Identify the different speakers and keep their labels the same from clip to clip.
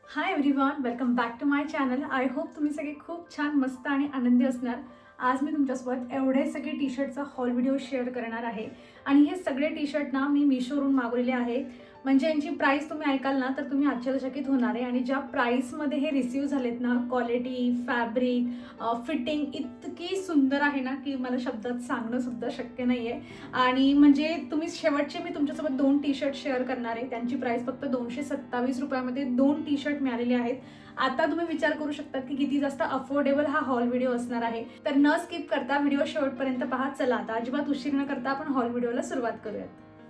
Speaker 1: High everyone, welcome back to my channel. I hope तुम्ही सगळे खूप छान मस्त आणि आनंदी असणार. आज मी तुमच्यासोबत एवढे सगळे टी शर्टचा हॉल व्हिडिओ शेअर करणार आहे. आणि हे सगळे टी शर्ट ना मी मिशोवरून मागवलेले आहेत. म्हणजे यांची प्राईस तुम्ही ऐकाल ना तर तुम्ही आश्चर्यचकित होणार आहे. आणि ज्या प्राईसमध्ये हे रिसीव झालेत ना, क्वालिटी, फॅब्रिक, फिटिंग इतकी सुंदर आहे ना की मला शब्दात सांगणं सुद्धा शक्य नाही आहे. आणि म्हणजे तुम्ही शेवटचे मी तुमच्यासोबत 2 टी शर्ट शेअर करणार आहे. त्यांची प्राईस फक्त 227 रुपयामध्ये 2 टी शर्ट मिळालेले आहेत. आता तुम्ही विचार करू शकता की किती जास्त अफोर्डेबल हा हॉल व्हिडिओ असणार आहे. तर न स्किप करता व्हिडिओ शेवटपर्यंत पहा. चला आता अजिबात उशीर न करता आपण हॉल व्हिडिओला सुरुवात करूयात.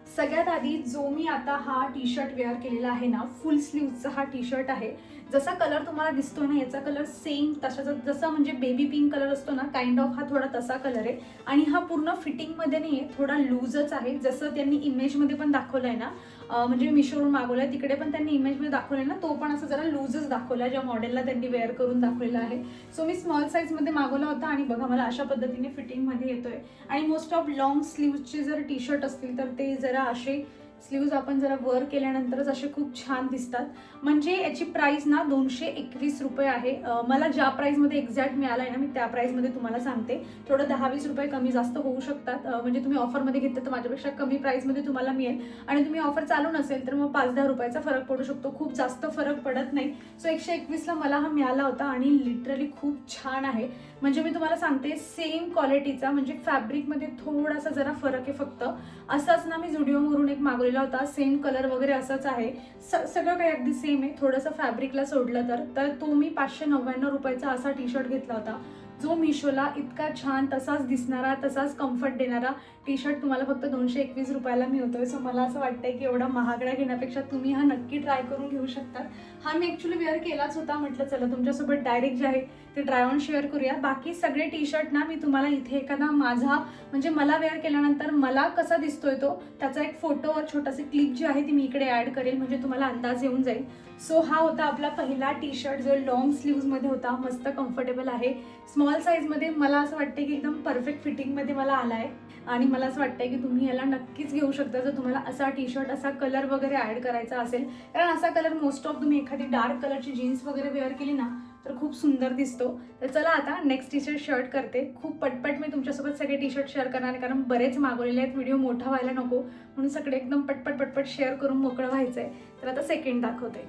Speaker 1: सगळ्यात आधी जो मी आता हा टी शर्ट वेअर केलेला आहे ना, फुल स्लीव्हचा हा टी शर्ट आहे. जसा कलर तुम्हाला दिसतोय ना, याचा कलर सेम तसाच, जसा म्हणजे बेबी पिंक कलर असतो ना, काइंड ऑफ हा थोडा तसा कलर आहे. आणि हा पूर्ण फिटिंगमध्ये नाही आहे, थोडा लूजच आहे. जसं त्यांनी इमेजमध्ये पण दाखवलंय ना, म्हणजे मिशोवरून मागवलाय तिकडे पण त्यांनी इमेजमध्ये दाखवलंय ना, तो पण असं जरा लूजच दाखवलाय ज्या मॉडेलला त्यांनी वेअर करून दाखवलेला आहे. सो मी स्मॉल साईजमध्ये मागवला होता आणि बघा मला अशा पद्धतीने फिटिंगमध्ये येतोय. आणि मोस्ट ऑफ लॉंग स्लीव्हचे जर टी शर्ट असतील तर ते जरा असे स्लीव्ज आपण जरा वर केल्यानंतरच असे खूप छान दिसतात. म्हणजे याची प्राइस ना 221 रुपये आहे. मला ज्या प्राइसमध्ये एक्झॅक्ट मिळाला आहे ना, मी त्या प्राइसमध्ये तुम्हाला सांगते. थोडं 10-20 रुपये कमी जास्त होऊ शकतात. म्हणजे तुम्ही ऑफरमध्ये घेतलं तर माझ्यापेक्षा कमी प्राइसमध्ये तुम्हाला मिळेल. आणि तुम्ही ऑफर चालू नसेल तर मग 5-10 रुपयाचा फरक पडू शकतो. खूप जास्त फरक पडत नाही. सो 121ला मला हा मिळाला होता आणि लिटरली खूप छान आहे. म्हणजे मी तुम्हाला सांगते सेम क्वालिटीचा, म्हणजे फॅब्रिकमध्ये थोडासा जरा फरक आहे फक्त. असाच ना मी झुडिओवरून एक मागवलेला होता, सेम कलर वगैरे असाच आहे. सगळं काही अगदी सेम आहे. थोडंसं फॅब्रिकला सोडलं तर तो मी 599 रुपयाचा असा टी शर्ट घेतला होता. जो मिशोला इतका छान तसाच दिसणारा, तसाच कम्फर्ट देणारा टी शर्ट तुम्हाला फक्त 221 रुपयाला मिळतोय. सो मला असं वाटतंय की एवढा महागडा घेण्यापेक्षा तुम्ही हा नक्की ट्राय करून घेऊ शकता. हा मी ॲक्च्युली वेअर केलाच होता. म्हटलं चला तुमच्यासोबत डायरेक्ट जे आहे ते ट्राय ऑन शेअर करूया. बाकी सगळे टी शर्ट ना मी तुम्हाला इथे एखादा माझा, म्हणजे मला वेअर केल्यानंतर मला कसा दिसतोय तो त्याचा एक फोटो और छोटासी क्लिप जी आहे ती मी इकडे ॲड करेल, म्हणजे तुम्हाला अंदाज येऊन जाईल. सो हा होता आपला पहिला टी शर्ट जो लॉंग स्लीव्हमध्ये होता. मस्त कम्फर्टेबल आहे. स्मॉल साईजमध्ये मला असं वाटतं की एकदम परफेक्ट फिटिंगमध्ये मला आला आहे. आणि मला असं वाटतंय की तुम्ही याला नक्कीच घेऊ शकता जर तुम्हाला असा टी शर्ट, असा कलर वगैरे ॲड करायचा असेल. कारण असा कलर मोस्ट ऑफ तुम्ही एखादी डार्क कलरची जीन्स वगैरे वेअर केली ना तर खूप सुंदर दिसतो. तर चला आता नेक्स्ट टी शर्ट करते. खूप पटपट मी तुमच्यासोबत सगळे टी शर्ट शेअर करणार आहे, कारण बरेच मागवलेले आहेत. व्हिडिओ मोठा व्हायला नको म्हणून सगळे एकदम पटपट शेअर करून मोकळं व्हायचं आहे. तर आता सेकंड दाखवते.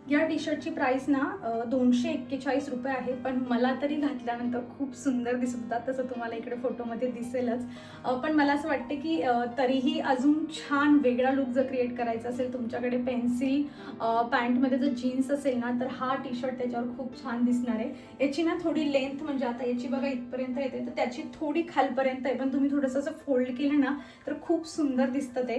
Speaker 1: या टी शर्टची प्राइस ना 241 रुपये आहे. पण मला तरी घातल्यानंतर खूप सुंदर दिसत होता, तसं तुम्हाला इकडे फोटोमध्ये दिसेलच. पण मला असं वाटतं की तरीही अजून छान वेगळा लुक जर क्रिएट करायचा असेल तुमच्याकडे, पेन्सिल पॅन्टमध्ये जर जीन्स असेल ना तर हा टी शर्ट त्याच्यावर खूप छान दिसणार आहे. याची ना थोडी लेंथ, म्हणजे आता याची बघा इथपर्यंत येते, तर त्याची थोडी खालपर्यंत आहे. पण तुम्ही थोडंसं असं फोल्ड केलं ना तर खूप सुंदर दिसतं ते.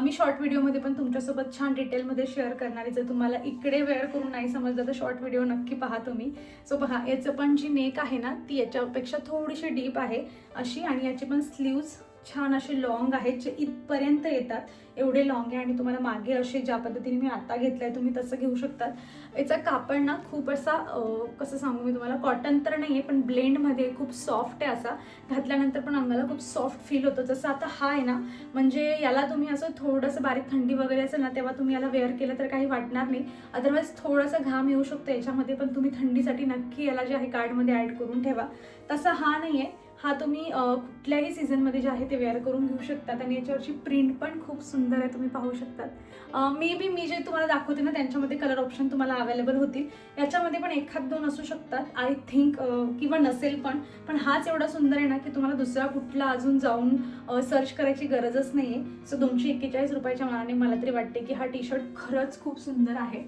Speaker 1: मी शॉर्ट व्हिडिओमध्ये पण तुमच्यासोबत छान डिटेलमध्ये शेअर करणार आहे. जर तुम्हाला इकडे वेअर करून नाही समजलं तर शॉर्ट व्हिडिओ नक्की पहा तुम्ही. सो पहा, याचं पण जी नेक आहे ना ती याच्यापेक्षा थोडीशी डीप आहे अशी. आणि याची पण स्लीव्ज छान असे लॉंग आहेत, जे इथपर्यंत येतात, एवढे लॉंग आहे. आणि तुम्हाला मागे असे ज्या पद्धतीने मी आता घेतलंय तुम्ही तसं घेऊ शकतात. याचा कापड ना खूप असा कसं सांगू मी तुम्हाला, कॉटन तर नाही आहे पण ब्लेंडमध्ये खूप सॉफ्ट आहे. असा घातल्यानंतर पण अंगाला खूप सॉफ्ट फील होतं. जसं आता हा आहे ना, म्हणजे याला तुम्ही असं थोडंसं बारीक थंडी वगैरे असेल ना तेव्हा तुम्ही याला वेअर केलं तर काही वाटणार नाही. अदरवाईज थोडासा घाम येऊ शकतो याच्यामध्ये, पण तुम्ही थंडीसाठी नक्की याला जे आहे कार्डमध्ये ॲड करून ठेवा. तसा हा नाही आहे. हा तुम्ही कुठल्याही सीझनमध्ये जे आहे ते वेअर करून घेऊ शकतात. आणि याच्यावरची प्रिंट पण खूप सुंदर आहे, तुम्ही पाहू शकतात. मी जे तुम्हाला दाखवते ना त्यांच्यामध्ये कलर ऑप्शन तुम्हाला अवेलेबल होतील. याच्यामध्ये पण 1-2 असू शकतात आय थिंक, किंवा नसेल पण हाच एवढा सुंदर आहे ना की तुम्हाला दुसरा कुठला अजून जाऊन सर्च करायची गरजच नाही आहे. सो 241 रुपयाच्या मानाने मला तरी वाटते की हा टी शर्ट खरंच खूप सुंदर आहे.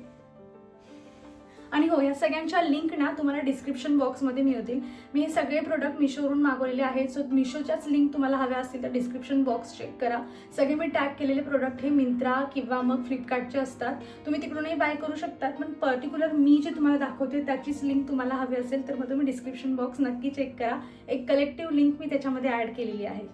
Speaker 1: आणि हो, या सगळ्यांच्या लिंक ना तुम्हाला डिस्क्रिप्शन बॉक्समध्ये मिळतील. मी हे सगळे प्रोडक्ट मिशोवरून मागवलेले आहेत. सो मिशोच्याच लिंक तुम्हाला हव्या असतील तर डिस्क्रिप्शन बॉक्स चेक करा. सगळे मी टॅग केलेले प्रोडक्ट हे मिंत्रा किंवा मग फ्लिपकार्टचे असतात. तुम्ही तिकडूनही बाय करू शकतात. पण पर्टिक्युलर मी जे तुम्हाला दाखवते त्याचीच लिंक तुम्हाला हवी असेल तर मग तुम्ही डिस्क्रिप्शन बॉक्स नक्की चेक करा. एक कलेक्टिव्ह लिंक मी त्याच्यामध्ये ॲड केलेली आहे.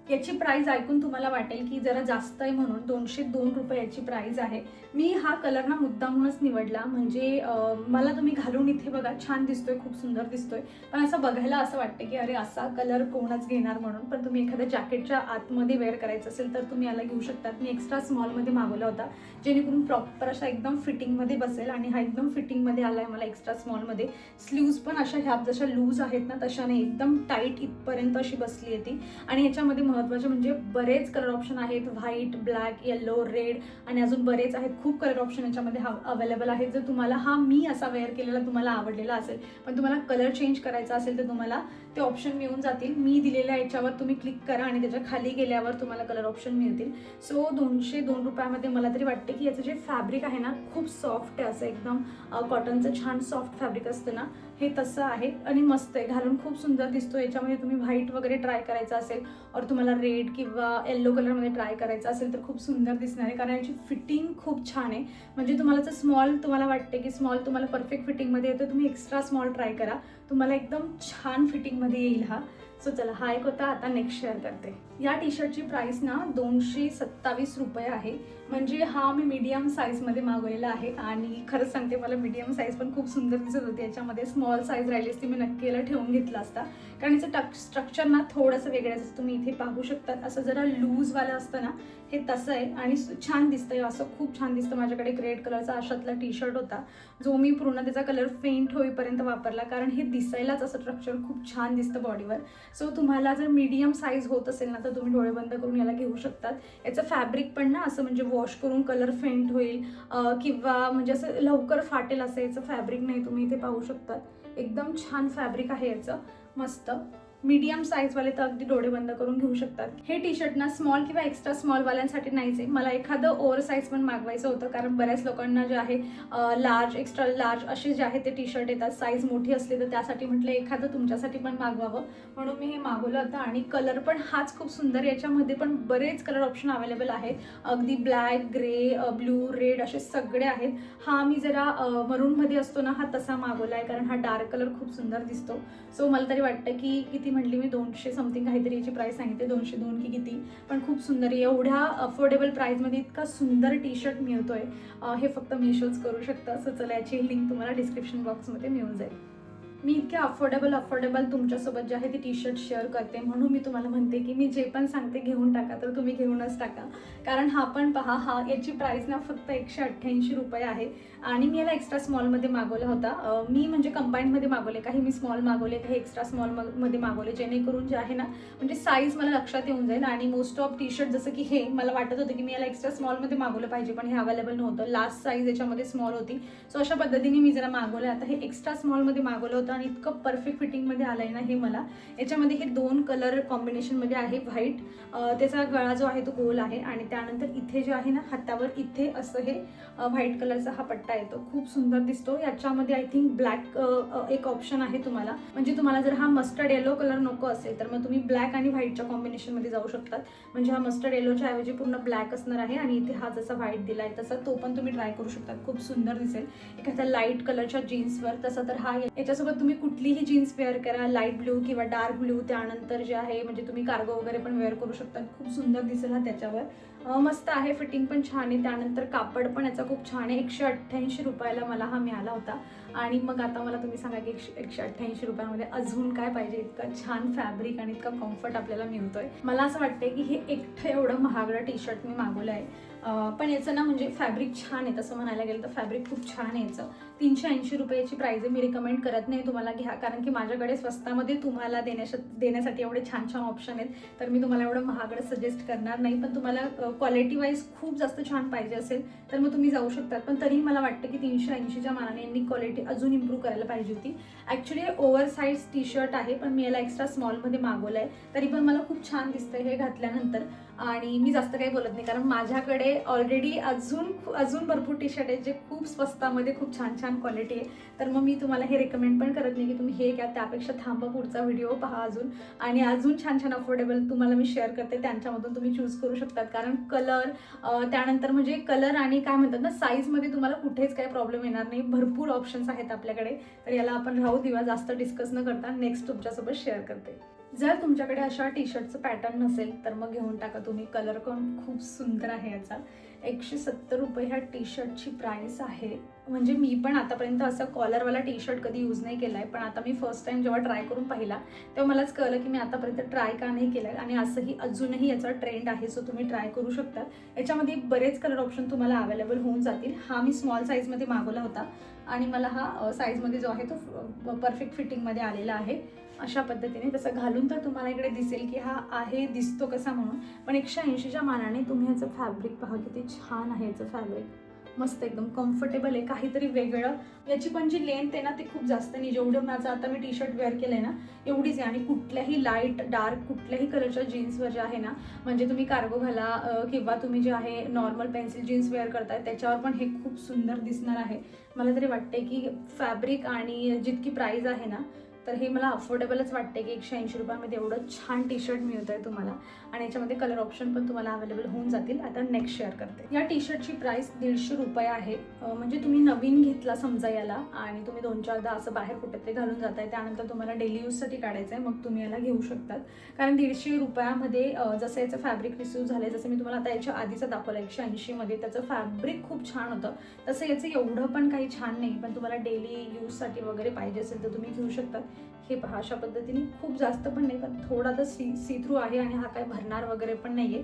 Speaker 1: याची प्राइस ऐकून तुम्हाला वाटेल की जरा जास्त आहे म्हणून 202 रुपये याची प्राइस आहे. मी हा कलर ना मुद्दामूनच निवडला, म्हणजे मला तुम्ही घालून इथे बघा छान दिसतोय, खूप सुंदर दिसतोय, पण असं बघायला असं वाटतं की अरे असा कलर कोणच घेणार म्हणून. पण तुम्ही एखाद्या जॅकेटच्या आतमध्ये वेअर करायचं असेल तर तुम्ही याला घेऊ शकतात. मी एक्स्ट्रा स्मॉलमध्ये मागवला होता जेणेकरून प्रॉपर अशा एकदम फिटिंगमध्ये बसेल, आणि हा एकदम फिटिंगमध्ये आला आहे मला एक्स्ट्रा स्मॉलमध्ये. स्लीव्ज पण अशा ह्या जशा लूज आहेत ना तशा नाही, एकदम टाईट इथपर्यंत अशी बसली आहे ती. आणि ह्याच्यामध्ये महत्त्वाचे म्हणजे बरेच कलर ऑप्शन आहेत, व्हाईट, ब्लॅक, येलो, रेड आणि अजून बरेच आहेत. खूप कलर ऑप्शन याच्यामध्ये अवेलेबल आहेत. जर तुम्हाला हा मी असा वेअर केलेला तुम्हाला आवडलेला असेल, पण तुम्हाला कलर चेंज करायचा असेल तर तुम्हाला ते ऑप्शन मिळून जातील. मी दिलेल्या याच्यावर तुम्ही क्लिक करा आणि त्याच्या खाली गेल्यावर तुम्हाला कलर ऑप्शन मिळतील. सो 202 रुपयामध्ये मला तरी वाटते की याचं जे फॅब्रिक आहे ना खूप सॉफ्ट आहे, असं एकदम कॉटनचं छान सॉफ्ट फॅब्रिक असतं ना हे तसं आहे आणि मस्त आहे, घालून खूप सुंदर दिसतो. याच्यामध्ये तुम्ही व्हाईट वगैरे ट्राय करायचं असेल और तुम्हाला रेड किंवा येल्लो कलरमध्ये ट्राय करायचं असेल तर खूप सुंदर दिसणार आहे, कारण याची फिटिंग खूप छान आहे. म्हणजे तुम्हाला जर स्मॉल तुम्हाला वाटते की स्मॉल तुम्हाला परफेक्ट फिटिंगमध्ये येतं, तुम्ही एक्स्ट्रा स्मॉल ट्राय करा, तुम्हाला एकदम छान फिटिंगमध्ये येईल हा. सो चला, हा एक होता. आता नेक्स्ट शेअर करते. या टी शर्टची प्राइस ना 227 रुपये आहे. म्हणजे हा मी मीडियम साईजमध्ये मागवलेला आहे आणि खरंच सांगते मला मीडियम साईज पण खूप सुंदर दिसत होती. याच्यामध्ये स्मॉल साईज राहिली असती मी नक्की याला ठेवून घेतला असता, कारण याचं स्ट्रक्चर ना थोडंसं वेगळं असतं. तुम्ही इथे पाहू शकतात, असं जरा लूजवालं असतं ना, हे तसं आहे आणि छान दिसतंय, असं खूप छान दिसतं. माझ्याकडे एक रेड कलरचा अशातला टी शर्ट होता जो मी पूर्ण त्याचा कलर फेंट होईपर्यंत वापरला, कारण हे दिसायलाच असं स्ट्रक्चर खूप छान दिसतं बॉडीवर. सो तुम्हाला जर मीडियम साईज होत असेल ना तर तुम्ही डोळे बंद करून याला घेऊ शकतात. याचं फॅब्रिक पण ना असं म्हणजे वॉश करून कलर फेंट होईल किंवा म्हणजे असं लवकर फाटेल असं याचं फॅब्रिक नाही. तुम्ही इथे पाहू शकतात, एकदम छान फॅब्रिक आहे याचं, मस्त. मीडियम साईजवाले तर अगदी डोळे बंद करून घेऊ शकतात. हे टी शर्ट ना स्मॉल किंवा एक्स्ट्रा स्मॉलवाल्यांसाठी नाहीच आहे. मला एखादं ओव्हर साईज पण मागवायचं होतं, कारण बऱ्याच लोकांना जे आहे लार्ज, एक्स्ट्रा लार्ज असे जे आहे ते टी शर्ट येतात, साईज मोठी असली तर त्यासाठी म्हटलं एखादं तुमच्यासाठी पण मागवावं, म्हणून मी हे मागवलं होतं. आणि कलर पण हाच खूप सुंदर. याच्यामध्ये पण बरेच कलर ऑप्शन अवेलेबल आहेत, अगदी ब्लॅक, ग्रे, ब्लू, रेड असे सगळे आहेत. हा मी जरा मरूनमध्ये असतो ना हा तसा मागवला आहे, कारण हा डार्क कलर खूप सुंदर दिसतो. सो मला तरी वाटतं की किती म्हटली मी 200 समथिंग काहीतरी याची प्राइस सांगितली, 202 की किती, पण खूप सुंदर आहे. एवढ्या अफोर्डेबल प्राइसमध्ये इतका सुंदर टी शर्ट मिळतोय, हे फक्त मिशोच करू शकतं. सो चला, याची लिंक तुम्हाला डिस्क्रिप्शन बॉक्समध्ये मिळून जाईल. मी इतक्या अफोर्डेबल तुमच्यासोबत जे आहे ती टी शर्ट शेअर करते, म्हणून मी तुम्हाला म्हणते की मी जे पण सांगते घेऊन टाका, तर तुम्ही घेऊनच टाका. कारण हा पण पहा, हा याची प्राइस ना फक्त 188 रुपये आहे. आणि मी याला एक्स्ट्रा स्मॉलमध्ये मागवला होता. मी म्हणजे कंबाईनमध्ये मागवले, काही मी स्मॉल मागवले, काही एक्स्ट्रा स्मॉलमध्ये मागवले, जेणेकरून जे आहे ना म्हणजे साईज मला लक्षात येऊन जाईल. आणि मोस्ट ऑफ टी शर्ट जसं की हे मला वाटत होतं की मी याला एक्स्ट्रा स्मॉलमध्ये मागवलं पाहिजे, पण हे अवेलेबल नव्हतं, लास्ट साईज याच्यामध्ये स्मॉल होती. सो अशा पद्धतीने मी जरा मागवलं. आता हे एक्स्ट्रा स्मॉलमध्ये मागवलं होतं आणि इतकं परफेक्ट फिटिंगमध्ये आलं आहे ना हे मला. याच्यामध्ये हे 2 कलर कॉम्बिनेशनमध्ये आहे. व्हाईट, त्याचा गळा जो आहे तो गोल आहे आणि त्यानंतर इथे जे आहे ना हातावर इथे असं हे व्हाईट कलरचा हा पट्टा येतो, खूप सुंदर दिसतो. याच्यामध्ये आय थिंक ब्लॅक एक ऑप्शन आहे तुम्हाला, म्हणजे तुम्हाला जर हा मस्टर्ड येलो कलर नको असेल तर मग तुम्ही ब्लॅक आणि व्हाईटच्या कॉम्बिनेशनमध्ये जाऊ शकतात. म्हणजे हा मस्टर्ड येलोच्या ऐवजी पूर्ण ब्लॅक असणार आहे आणि इथे हा जसा व्हाईट दिला आहे तसा तो पण तुम्ही ट्राय करू शकतात, खूप सुंदर दिसेल एखाद्या लाईट कलरच्या जीन्सवर. तसं तर हा याच्यासोबत तुम्ही कुठलीही जीन्स वेअर करा, लाईट ब्लू किंवा डार्क ब्लू, त्यानंतर जे आहे म्हणजे तुम्ही कार्गो वगैरे पण वेअर करू शकतात, खूप सुंदर दिसेल हा त्याच्यावर. मस्त आहे, फिटिंग पण छान आहे, त्यानंतर कापड पण याचा खूप छान आहे. 188 रुपयाला मला हा मिळाला होता. आणि मग आता मला तुम्ही सांगा की 188 रुपयामध्ये अजून काय पाहिजे, इतका छान फॅब्रिक आणि इतका कम्फर्ट आपल्याला मिळतोय. मला असं वाटतंय की हे एकटं एवढं महागडं टी शर्ट मी मागवलं आहे, पण याचं ना म्हणजे फॅब्रिक छान आहे. तसं म्हणायला गेलं तर फॅब्रिक खूप छान आहे याचं. 380 रुपयाची प्राइस आहे. मी रिकमेंड करत नाही तुम्हाला घ्या, कारण की माझ्याकडे स्वस्तामध्ये तुम्हाला देण्यासाठी एवढे छान छान ऑप्शन आहेत, तर मी तुम्हाला एवढं महागडं सजेस्ट करणार नाही. पण तुम्हाला क्वालिटी वाईज खूप जास्त छान पाहिजे असेल तर मग तुम्ही जाऊ शकतात. पण तरीही मला वाटतं की 380च्या मानाने यांनी क्वालिटी अजून इम्प्रूव्ह करायला पाहिजे होती. Actually over size T shirt आहे, पण मी याला एक्स्ट्रा स्मॉलमध्ये मागवलं आहे, तरी पण मला खूप छान दिसतंय हे घातल्यानंतर. आणि मी जास्त काही बोलत नाही, कारण माझ्याकडे ऑलरेडी अजून भरपूर टी शर्ट आहेत जे खूप स्वस्तामध्ये खूप छान छान क्वालिटी आहे. तर मग मी तुम्हाला हे रेकमेंड पण करत नाही की तुम्ही हे घ्या, त्यापेक्षा थांबा, पुढचा व्हिडिओ पहा अजून, आणि अजून छान छान अफोर्डेबल तुम्हाला मी शेअर करते, त्यांच्यामधून तुम्ही चूज करू शकतात. कारण कलर, त्यानंतर म्हणजे कलर आणि काय म्हणतात ना साईजमध्ये तुम्हाला कुठेच काही प्रॉब्लेम येणार नाही, भरपूर ऑप्शन्स आहेत आपल्याकडे. तर याला आपण राहू देऊया, जास्त डिस्कस न करता नेक्स्ट तुमच्यासोबत शेअर करते. जर तुमच्याकडे अशा टी शर्टचं पॅटर्न नसेल तर मग घेऊन टाका तुम्ही. कलर पण खूप सुंदर आहे याचा. 170 रुपये ह्या टी शर्टची प्राईस आहे. म्हणजे मी पण आतापर्यंत असं कॉलरवाला टी शर्ट कधी यूज नाही केला आहे, पण आता मी फर्स्ट टाईम जेव्हा ट्राय करून पाहिला तेव्हा मलाच कळलं की मी आतापर्यंत ट्राय का नाही केलं आहे. आणि असंही अजूनही याचा ट्रेंड आहे, सो तुम्ही ट्राय करू शकता. याच्यामध्ये बरेच कलर ऑप्शन तुम्हाला अवेलेबल होऊन जातील. हा मी स्मॉल साईजमध्ये मागवला होता आणि मला हा साईजमध्ये जो आहे तो परफेक्ट फिटिंगमध्ये आलेला आहे अशा पद्धतीने. तसं घालून तर तुम्हाला इकडे दिसेल की हा आहे दिसतो कसा म्हणून, पण 180च्या मानाने तुम्ही ह्याचं फॅब्रिक पहा किती छान आहे. याचं फॅब्रिक मस्त एकदम कम्फर्टेबल आहे, काहीतरी वेगळं. याची पण जी लेंथ आहे ना ती खूप जास्त नाही. जेवढं माझं आता मी टी शर्ट वेअर केलं आहे ना एवढीच आहे. आणि कुठल्याही लाईट डार्क कुठल्याही कलरच्या जीन्सवर जे आहे ना, म्हणजे तुम्ही कार्गो घाला किंवा तुम्ही जे आहे नॉर्मल पेन्सिल जीन्स वेअर करताय त्याच्यावर पण हे खूप सुंदर दिसणार आहे. मला तरी वाटते की फॅब्रिक आणि जितकी प्राईस आहे ना तर हे मला अफोर्डेबलच वाटते की 180 रुपयामध्ये एवढं छान टी शर्ट मिळतं आहे तुम्हाला. आणि याच्यामध्ये कलर ऑप्शन पण तुम्हाला अवेलेबल होऊन जातील. आता नेक्स्ट शेअर करते. या टी शर्टची प्राईस 150 रुपये आहे. म्हणजे तुम्ही नवीन घेतला समजा याला आणि तुम्ही 2-4दा असं बाहेर कुठेतरी घालून जाताय, त्यानंतर तुम्हाला डेली यूजसाठी काढायचं आहे, मग तुम्ही याला घेऊ शकतात. कारण 150 रुपयामध्ये जसं याचं फॅब्रिक रिसीव्ह झालं आहे, जसं मी तुम्हाला आता याच्या आधीचं दाखवलं 180मध्ये त्याचं फॅब्रिक खूप छान होतं, तसं याचं एवढं पण काही छान नाही. पण तुम्हाला डेली यूजसाठी वगैरे पाहिजे असेल तर तुम्ही घेऊ शकता. हे पहा अशा पद्धतीने खूप जास्त पण नाही, पण थोडा तर सी थ्रू आहे आणि हा काय भरणार वगैरे पण नाही आहे.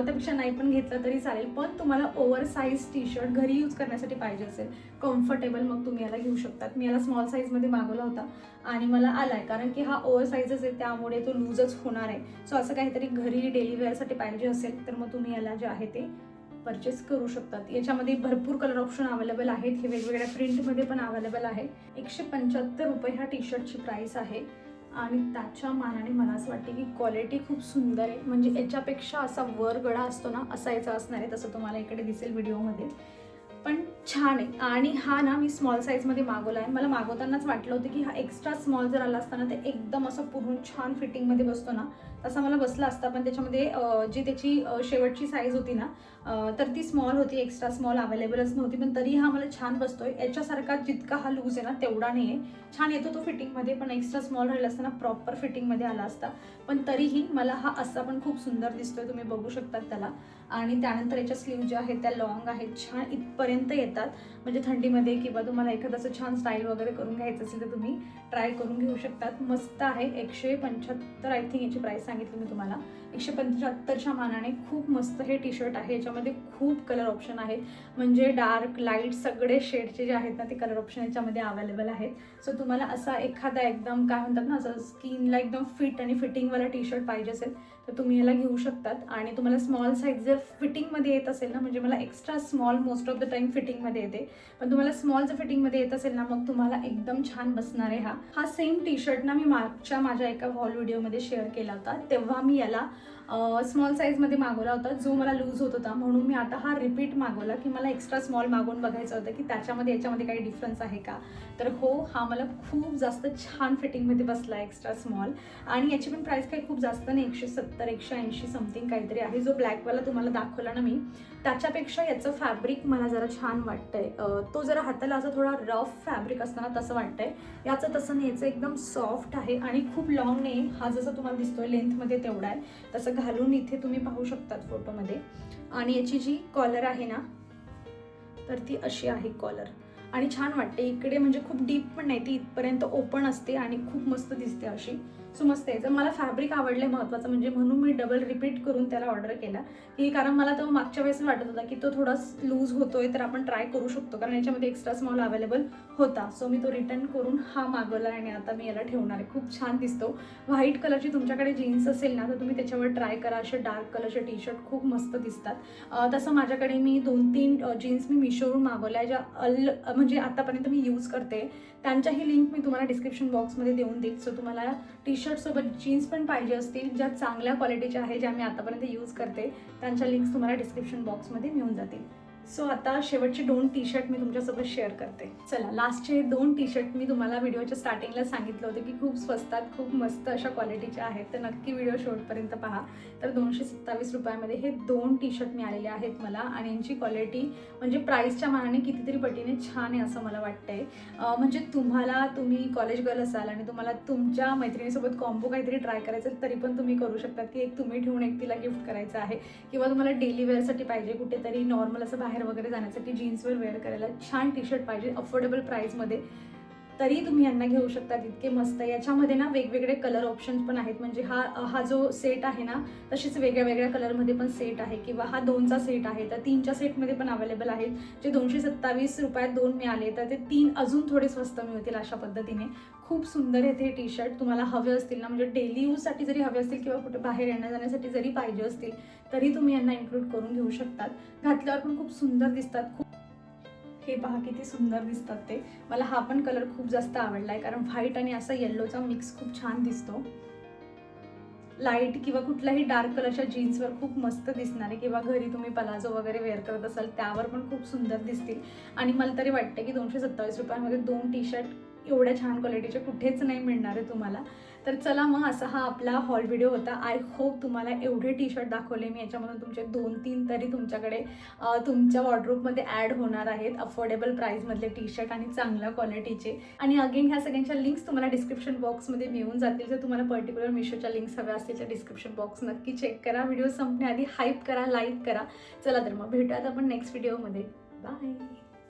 Speaker 1: त्यापेक्षा नाही पण घेतलं तरी चालेल. पण तुम्हाला ओव्हर साईज टी शर्ट घरी यूज करण्यासाठी पाहिजे असेल कम्फर्टेबल, मग तुम्ही याला घेऊ शकतात. मी याला स्मॉल साईजमध्ये मागवला होता आणि मला आला आहे, कारण की हा ओव्हर साईजच आहे त्यामुळे तो लूजच होणार आहे. सो असं काहीतरी घरी डेली वेअरसाठी पाहिजे असेल तर मग तुम्ही याला जे आहे ते परचेस करू शकतात. याच्यामध्ये भरपूर कलर ऑप्शन अवेलेबल आहेत. हे वेगवेगळ्या प्रिंटमध्ये पण अवेलेबल आहे. 175 रुपये ह्या टी शर्टची प्राईस आहे. आणि त्याच्या मानाने मला असं वाटते की क्वालिटी खूप सुंदर आहे. म्हणजे याच्यापेक्षा असा वर गळा असतो ना असा याचा असणार आहे, तसं तुम्हाला इकडे दिसेल व्हिडिओमध्ये. पण छान आहे. आणि हा ना मी स्मॉल साईजमध्ये मागवला आहे. मला मागवतानाच वाटलं होतं की हा एक्स्ट्रा स्मॉल जर आला असता ना ते एकदम असं पूर्ण छान फिटिंगमध्ये बसतो ना तसा मला बसला असता. पण त्याच्यामध्ये जी त्याची शेवटची साईज होती ना तर ती स्मॉल होती, एक्स्ट्रा स्मॉल अवेलेबलच नव्हती. पण तरी हा मला छान बसतोय. याच्यासारखा जितका हा लूज आहे ना तेवढा नाही आहे. छान येतो तो फिटिंगमध्ये, पण एक्स्ट्रा स्मॉल राहिला असताना प्रॉपर फिटिंगमध्ये आला असता. पण तरीही मला हा असा पण खूप सुंदर दिसतोय, तुम्ही बघू शकतात त्याला. आणि त्यानंतर याच्या स्लीव ज्या आहेत त्या लॉंग आहेत, छान इथपर्यंत येतात. म्हणजे थंडीमध्ये किंवा तुम्हाला एखादं छान स्टाईल वगैरे करून घ्यायचं असेल तर तुम्ही ट्राय करून घेऊ शकतात. मस्त आहे. 175 आय थिंक याची प्राईस सांगितली मी तुम्हाला. 175च्या मानाने खूप मस्त हे टी शर्ट आहे. याच्यामध्ये खूप कलर ऑप्शन आहेत, म्हणजे डार्क लाईट सगळे शेडचे जे आहेत ना ते कलर ऑप्शन याच्यामध्ये अवेलेबल आहेत. सो तुम्हाला असा एखादा एकदम काय म्हणतात ना असं स्किनला एकदम फिट आणि फिटिंगवाला टी शर्ट पाहिजे असेल तर तुम्ही याला घेऊ शकतात. आणि तुम्हाला स्मॉल साईज जर फिटिंगमध्ये येत असेल ना, म्हणजे मला extra small most of the time फिटिंगमध्ये येते, पण तुम्हाला स्मॉल जर फिटिंगमध्ये येत असेल ना मग तुम्हाला एकदम छान बसणार आहे. हा सेम टी शर्ट ना मी मागच्या माझ्या एका हॉल व्हिडिओमध्ये शेअर केला होता, तेव्हा मी याला स्मॉल साईजमध्ये मागवला होता जो मला लूज होत होता. म्हणून मी आता हा रिपीट मागवला की मला एक्स्ट्रा स्मॉल मागवून बघायचं होतं की त्याच्यामध्ये याच्यामध्ये काही डिफरन्स आहे का. तर हो, हा मला खूप जास्त छान फिटिंगमध्ये बसला एक्स्ट्रा स्मॉल. आणि याची पण प्राईस काही खूप जास्त नाही, 170-180 समथिंग काहीतरी आहे. जो ब्लॅकवाला तुम्हाला दाखवला ना मी त्याच्यापेक्षा याचं फॅब्रिक मला जरा छान वाटतंय. तो जरा हाताला असं थोडा रफ फॅब्रिक असताना तसं वाटतंय. याचं तसं नाही, याचं एकदम सॉफ्ट आहे आणि खूप लॉंग नाही. हा जसं तुम्हाला दिसतोय लेंथमध्ये तेवढा आहे. तसं घालून इथे तुम्ही पाहू शकतात फोटोमध्ये. आणि याची जी कॉलर आहे ना तर ती अशी आहे कॉलर. आणि छान वाटते इकडे, म्हणजे खूप डीप पण नाही, ती इथपर्यंत ओपन असते आणि खूप मस्त दिसते अशी. सो मस्त आहे. जर मला फॅब्रिक आवडले महत्त्वाचं म्हणजे, म्हणून मी डबल रिपीट करून त्याला ऑर्डर केला की कारण मला तो मागच्या वेळेस वाटत होता की तो थोडा लूज होतोय तर आपण ट्राय करू शकतो, कारण याच्यामध्ये एक्स्ट्रा स्मॉल अवेलेबल होता. सो मी तो रिटर्न करून हा मागवला आणि आता मी याला ठेवणार आहे. खूप छान दिसतो. व्हाईट कलरची तुमच्याकडे जीन्स असेल ना तर तुम्ही त्याच्यावर ट्राय करा. असे डार्क कलरचे टी शर्ट खूप मस्त दिसतात. तसं माझ्याकडे मी 2-3 जीन्स मी मिशोवरून मागवल्या ज्या म्हणजे आतापर्यंत मी यूज करते. त्यांच्याही लिंक मी तुम्हाला डिस्क्रिप्शन बॉक्समध्ये देऊन देईल. सो तुम्हाला टी शर्टसोबत जीन्स पण पाहिजे असतील ज्या चांगल्या क्वालिटीच्या आहे, ज्या मी आतापर्यंत यूज करते, त्यांच्या लिंक्स तुम्हाला डिस्क्रिप्शन बॉक्समध्ये मिळून जातील. सो आता शेवटचे 2 टी शर्ट मी तुमच्यासोबत शेअर करते. चला, लास्टचे 2 टी शर्ट मी तुम्हाला व्हिडिओच्या स्टार्टिंगला सांगितलं होतं की खूप स्वस्तात खूप मस्त अशा क्वालिटीच्या आहेत, तर नक्की व्हिडिओ शेवटपर्यंत पहा. तर 227 रुपयामध्ये हे 2 टी शर्ट मिळालेले आहेत मला आणि यांची क्वालिटी म्हणजे प्राईसच्या मानाने कितीतरी पटीने छान आहे असं मला वाटतंय. म्हणजे तुम्ही कॉलेज गर्ल असाल आणि तुम्हाला तुमच्या मैत्रिणीसोबत कॉम्बो काहीतरी ट्राय करायचं तरी पण तुम्ही करू शकता की एक तुम्ही ठेवून एक तिला गिफ्ट करायचं आहे, किंवा तुम्हाला डेली वेअरसाठी पाहिजे, कुठेतरी नॉर्मल असं बाहेर वगैरे जाण्यासाठी जीन्सवर वेअर करायला छान टी शर्ट पाहिजे अफोर्डेबल प्राईसमध्ये, तरी तुम्ही यांना घेऊ शकता. इतके मस्त. याच्यामध्ये ना वेगवेगळे कलर ऑप्शन्स पण आहेत. म्हणजे हा जो सेट आहे ना, तसेच वेगळ्या वेगळ्या कलरमध्ये पण सेट आहे, किंवा हा 2चा सेट आहे तर 3च्या सेटमध्ये पण अवेलेबल आहेत. जे 227 रुपयात 2 मिळाले तर ते 3 अजून थोडे स्वस्त मिळतील अशा पद्धतीने. खूप सुंदर आहेत हे टी शर्ट. तुम्हाला हवे असतील ना, म्हणजे डेली यूजसाठी जरी हवे असतील किंवा कुठे बाहेर येण्या जाण्यासाठी जरी पाहिजे असतील तरी तुम्ही यांना इन्क्लूड करून घेऊ शकतात. घातल्यावर पण खूप सुंदर दिसतात. हे पहा किती सुंदर दिसतात ते. मला हा पण कलर खूप जास्त आवडला आहे, कारण व्हाईट आणि असा येल्लोचा मिक्स खूप छान दिसतो. लाईट किंवा कुठल्याही डार्क कलरच्या जीन्सवर खूप मस्त दिसणार आहे, किंवा घरी तुम्ही पलाझो वगैरे वेअर करत असाल त्यावर पण खूप सुंदर दिसतील. आणि मला तरी वाटतं की 227 रुपयामध्ये 2 टी शर्ट एवढ्या छान क्वालिटीचे कुठेच नाही मिळणार आहे तुम्हाला. तर चला मग, असा हा आपला हॉल व्हिडिओ होता. आय होप तुम्हाला एवढे टी शर्ट दाखवले मी, याच्यामधून तुमचे 2-3 तरी तुमच्याकडे तुमच्या वॉर्डरोबमध्ये ॲड होणार आहेत. अफोर्डेबल प्राईसमधले टी शर्ट आणि चांगल्या क्वालिटीचे. आणि अगेन ह्या सगळ्यांच्या लिंक्स तुम्हाला डिस्क्रिप्शन बॉक्समध्ये मिळून जातील. जर तुम्हाला पर्टिक्युलर मिशोच्या लिंक्स हव्या असतील तर डिस्क्रिप्शन बॉक्स नक्की चेक करा. व्हिडिओ संपण्याआधी हाईप करा, लाईक करा. चला तर मग भेटूयात आपण नेक्स्ट व्हिडिओमध्ये. बाय.